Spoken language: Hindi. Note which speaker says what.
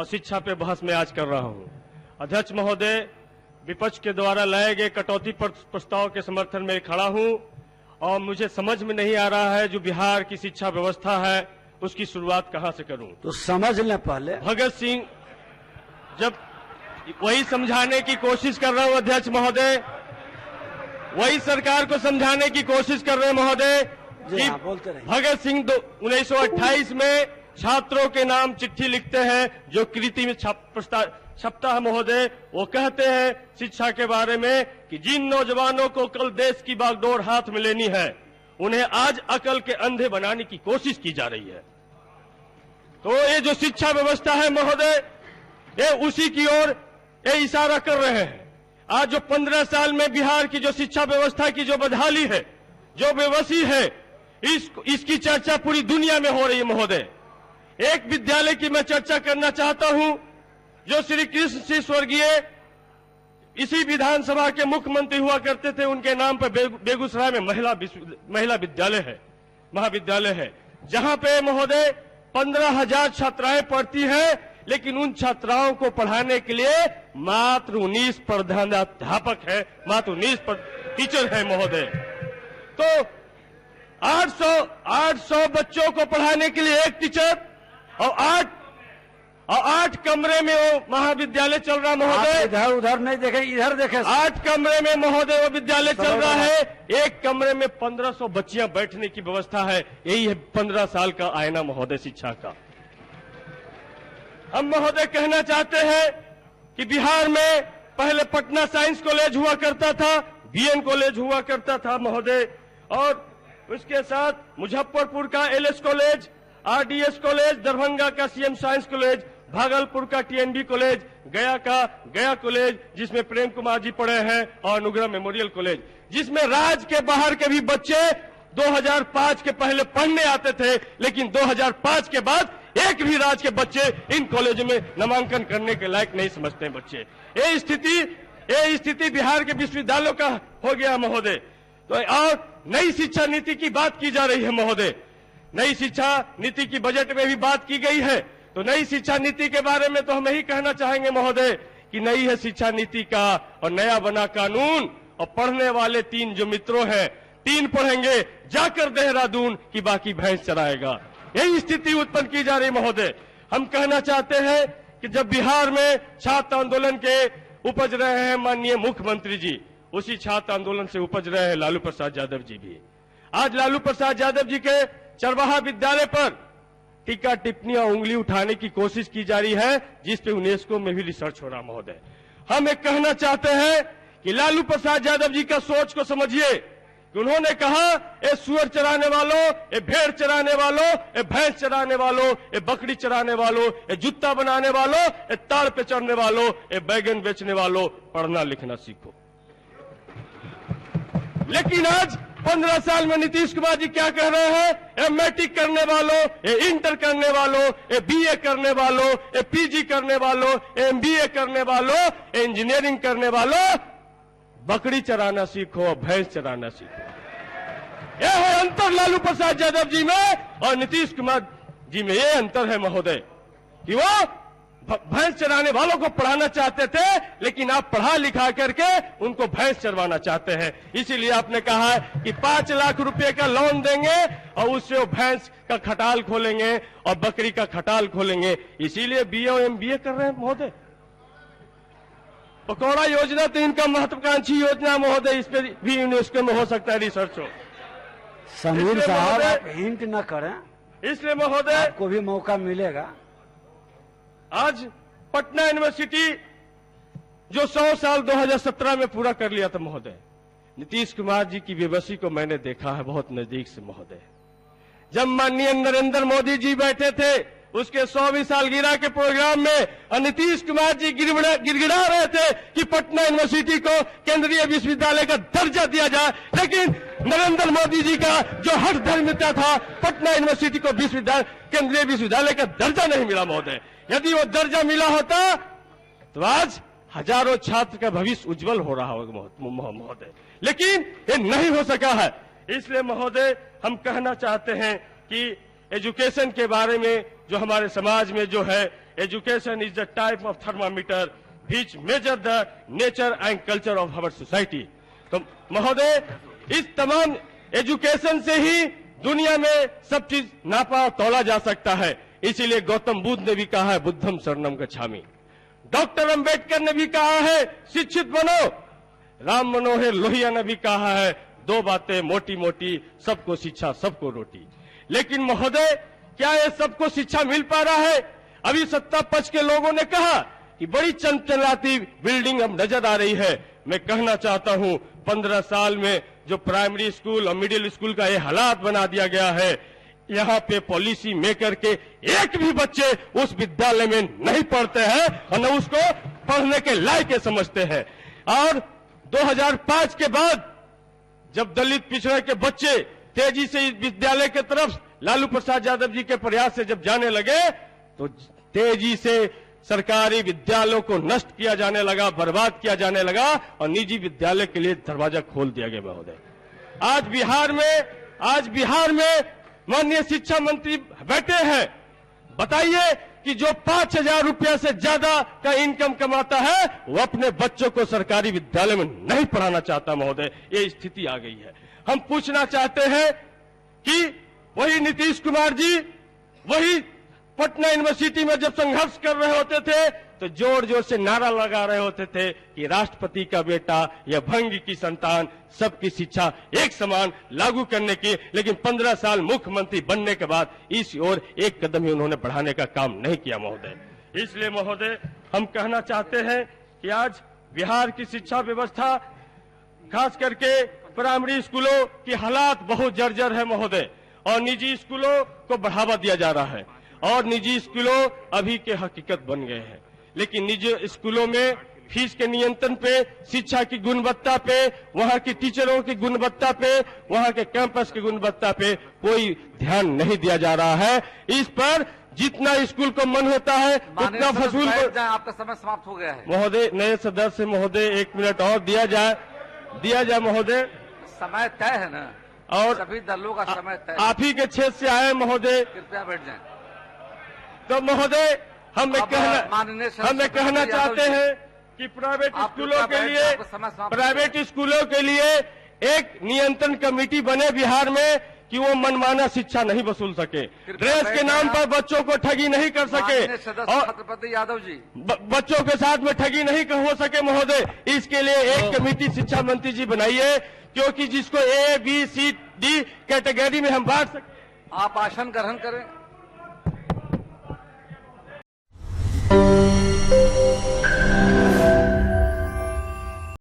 Speaker 1: और शिक्षा पे बहस मैं आज कर रहा हूं। अध्यक्ष महोदय, विपक्ष के द्वारा लाए गए कटौती प्रस्ताव के समर्थन में खड़ा हूं और मुझे समझ में नहीं आ रहा है जो बिहार की शिक्षा व्यवस्था है उसकी शुरुआत कहां से करूं।
Speaker 2: तो समझ लें पहले।
Speaker 1: भगत सिंह, जब वही समझाने की कोशिश कर रहा हूं अध्यक्ष महोदय, वही सरकार को समझाने की कोशिश कर रहे हैं महोदय कि भगत सिंह 1928 में छात्रों के नाम चिट्ठी लिखते हैं जो कृति में छपता है महोदय। वो कहते हैं शिक्षा के बारे में कि जिन नौजवानों को कल देश की बागडोर हाथ में लेनी है उन्हें आज अकल के अंधे बनाने की कोशिश की जा रही है। तो ये जो शिक्षा व्यवस्था है महोदय, ये उसी की ओर ये इशारा कर रहे हैं। आज जो 15 साल में बिहार की जो शिक्षा व्यवस्था की जो बदहाली है, जो बेबसी है, इसकी चर्चा पूरी दुनिया में हो रही है महोदय। एक विद्यालय की मैं चर्चा करना चाहता हूं जो श्री कृष्ण सिंह स्वर्गीय इसी विधानसभा के मुख्यमंत्री हुआ करते थे, उनके नाम पर बेगूसराय में महिला विद्यालय है, महाविद्यालय है, जहां पे महोदय 15,000 छात्राएं पढ़ती हैं, लेकिन उन छात्राओं को पढ़ाने के लिए मात्र 19 प्रधानाध्यापक है, मात्र 19 टीचर है महोदय। तो 800 बच्चों को पढ़ाने के लिए एक टीचर और 8 कमरे में वो महाविद्यालय चल रहा महोदय।
Speaker 2: इधर उधर नहीं देखे, इधर देखे।
Speaker 1: 8 कमरे में महोदय वो विद्यालय चल रहा है, एक कमरे में 1500 बच्चियां बैठने की व्यवस्था है। यही है 15 साल का आईना महोदय शिक्षा का। हम महोदय कहना चाहते हैं कि बिहार में पहले पटना साइंस कॉलेज हुआ करता था, बीएन कॉलेज हुआ करता था महोदय, और उसके साथ मुजफ्फरपुर का LS college, RDS college, Darbhanga का सीएम साइंस कॉलेज, भागलपुर का टीएनबी कॉलेज, गया का गया कॉलेज जिसमें प्रेम कुमार जी पढ़े हैं, और अनुग्रह मेमोरियल कॉलेज जिसमें राज्य के बाहर के भी बच्चे 2005 के पहले पढ़ने आते थे, लेकिन 2005 के बाद एक भी राज्य के बच्चे इन कॉलेजों में नामांकन करने के लायक नहीं समझते हैं बच्चे। ये स्थिति बिहार के विश्वविद्यालयों का हो गया महोदय। तो और नई शिक्षा नीति की बात की जा रही है महोदय, नई शिक्षा नीति की बजट में भी बात की गई है। तो नई शिक्षा नीति के बारे में तो हम यही कहना चाहेंगे महोदय कि नई है शिक्षा नीति का और नया बना कानून, और पढ़ने वाले 3 जो मित्रों हैं, 3 पढ़ेंगे जाकर देहरादून की बाकी भैंस चराएगा। यही स्थिति उत्पन्न की जा रही महोदय। हम कहना चाहते हैं कि जब बिहार में छात्र आंदोलन के उपज रहे हैं माननीय मुख्यमंत्री जी, उसी छात्र आंदोलन से उपज रहे हैं लालू प्रसाद यादव जी भी। आज लालू प्रसाद यादव जी के चरवाहा विद्यालय पर टीका टिप्पणी और उंगली उठाने की कोशिश की जा रही है, जिसपे यूनेस्को में भी रिसर्च हो रहा महोदय। हम एक कहना चाहते हैं कि लालू प्रसाद यादव जी का सोच को समझिए कि उन्होंने कहा ए सुअर चराने वालों, ए भेड़ चराने वालों, ए भैंस चराने वालों, ए बकरी चराने वालों, ए जूता बनाने वालों, ए ताड़ पे चढ़ने वालों, ए बैगन बेचने वालों, पढ़ना लिखना सीखो। लेकिन आज 15 साल में नीतीश कुमार जी क्या कह रहे हैं? ए मैट्रिक करने वालों, ए इंटर करने वालों, ए बीए करने वालों, ए पीजी करने वालों, एमबीए करने वालों, इंजीनियरिंग करने वालों, बकरी चराना सीखो, भैंस चराना सीखो। यह है अंतर लालू प्रसाद यादव जी में और नीतीश कुमार जी में। यह अंतर है महोदय कि वो भैंस चराने वालों को पढ़ाना चाहते थे, लेकिन आप पढ़ा लिखा करके उनको भैंस चरवाना चाहते हैं। इसीलिए आपने कहा है कि 5 लाख रुपए का लोन देंगे और उससे वो भैंस का खटाल खोलेंगे और बकरी का खटाल खोलेंगे। इसीलिए बीए और एमबीए कर रहे हैं महोदय। पकौड़ा योजना तो इनका महत्वाकांक्षी योजना महोदय, इस पर भी यूनेस्को में हो सकता है रिसर्च हो।
Speaker 2: समीर साहब आप हिंट न करें,
Speaker 1: इसलिए महोदय
Speaker 2: आपको भी मौका मिलेगा।
Speaker 1: आज पटना यूनिवर्सिटी जो 100 साल 2017 में पूरा कर लिया था महोदय, नीतीश कुमार जी की बेबसी को मैंने देखा है बहुत नजदीक से महोदय। जब माननीय नरेंद्र मोदी जी बैठे थे उसके 100वीं सालगिरह के प्रोग्राम में और नीतीश कुमार जी गिड़गिड़ा रहे थे कि पटना यूनिवर्सिटी को केंद्रीय विश्वविद्यालय का दर्जा दिया जाए, लेकिन नरेंद्र मोदी जी का जो हठ धर्मिता था, पटना यूनिवर्सिटी को केंद्रीय विश्वविद्यालय का दर्जा नहीं मिला महोदय। यदि वो दर्जा मिला होता तो आज हजारों छात्र का भविष्य उज्जवल हो रहा होगा महोदय, लेकिन ये नहीं हो सका है। इसलिए महोदय हम कहना चाहते हैं कि एजुकेशन के बारे में जो हमारे समाज में जो है education is the type of thermometer which measure the nature and culture of our society. तो महोदय, इस तमाम एजुकेशन से ही दुनिया में सब चीज नापा तोला जा सकता है। इसीलिए गौतम बुद्ध ने भी कहा है बुद्धम शरणम गच्छामि। डॉक्टर अंबेडकर ने भी कहा है शिक्षित बनो। राम मनोहर लोहिया ने भी कहा है दो बातें मोटी मोटी, सबको शिक्षा सबको रोटी। लेकिन महोदय, क्या ये सबको शिक्षा मिल पा रहा है? अभी सत्ता पक्ष के लोगों ने कहा कि बड़ी चमचमाती बिल्डिंग अब नजर आ रही है। मैं कहना चाहता हूं 15 साल में जो प्राइमरी स्कूल और मिडिल स्कूल का ये हालात बना दिया गया है, यहाँ पे पॉलिसी मेकर के एक भी बच्चे उस विद्यालय में नहीं पढ़ते हैं और न उसको पढ़ने के लायक समझते हैं। और 2005 के बाद जब दलित पिछड़े के बच्चे तेजी से इस विद्यालय की तरफ लालू प्रसाद यादव जी के प्रयास से जब जाने लगे तो तेजी से सरकारी विद्यालयों को नष्ट किया जाने लगा, बर्बाद किया जाने लगा और निजी विद्यालय के लिए दरवाजा खोल दिया गया। महोदय, आज बिहार में माननीय शिक्षा मंत्री बैठे हैं। बताइए कि जो 5,000 रुपया से ज्यादा का इनकम कमाता है वो अपने बच्चों को सरकारी विद्यालय में नहीं पढ़ाना चाहता। महोदय, ये स्थिति आ गई है। हम पूछना चाहते हैं कि वही नीतीश कुमार जी वही पटना यूनिवर्सिटी में जब संघर्ष कर रहे होते थे तो जोर जोर से नारा लगा रहे होते थे कि राष्ट्रपति का बेटा या भंग की संतान, सबकी शिक्षा एक समान लागू करने की। लेकिन 15 साल मुख्यमंत्री बनने के बाद इस ओर एक कदम ही उन्होंने बढ़ाने का काम नहीं किया। महोदय, इसलिए महोदय हम कहना चाहते हैं कि आज बिहार की शिक्षा व्यवस्था, खास करके प्राइमरी स्कूलों की हालात बहुत जर्जर है महोदय, और निजी स्कूलों को बढ़ावा दिया जा रहा है और निजी स्कूलों अभी के हकीकत बन गए हैं। लेकिन निजी स्कूलों में फीस के नियंत्रण पे, शिक्षा की गुणवत्ता पे, वहां की टीचरों की गुणवत्ता पे, वहां के कैंपस की गुणवत्ता पे कोई ध्यान नहीं दिया जा रहा है। इस पर जितना स्कूल को मन होता है उतना फसूल।
Speaker 3: आपका समय समाप्त हो गया है
Speaker 1: महोदय। नए सदस्य महोदय 1 मिनट और दिया जाए महोदय।
Speaker 3: समय तय है ना,
Speaker 1: और
Speaker 3: सभी दलों का समय तय।
Speaker 1: आप ही के क्षेत्र से आए महोदय,
Speaker 3: कृपया बैठ जाएं।
Speaker 1: तो महोदय हमें कहना चाहते हैं कि प्राइवेट स्कूलों के लिए एक नियंत्रण कमेटी बने बिहार में कि वो मनमाना शिक्षा नहीं वसूल सके, ड्रेस के नाम पर बच्चों को ठगी नहीं कर सके और
Speaker 3: छत्रपति यादव जी
Speaker 1: बच्चों के साथ में ठगी नहीं हो सके। महोदय, इसके लिए एक कमेटी शिक्षा मंत्री जी बनाइए, क्योंकि जिसको A, B, C, D category में हम बांट सकते।
Speaker 3: आप आसन ग्रहण करें।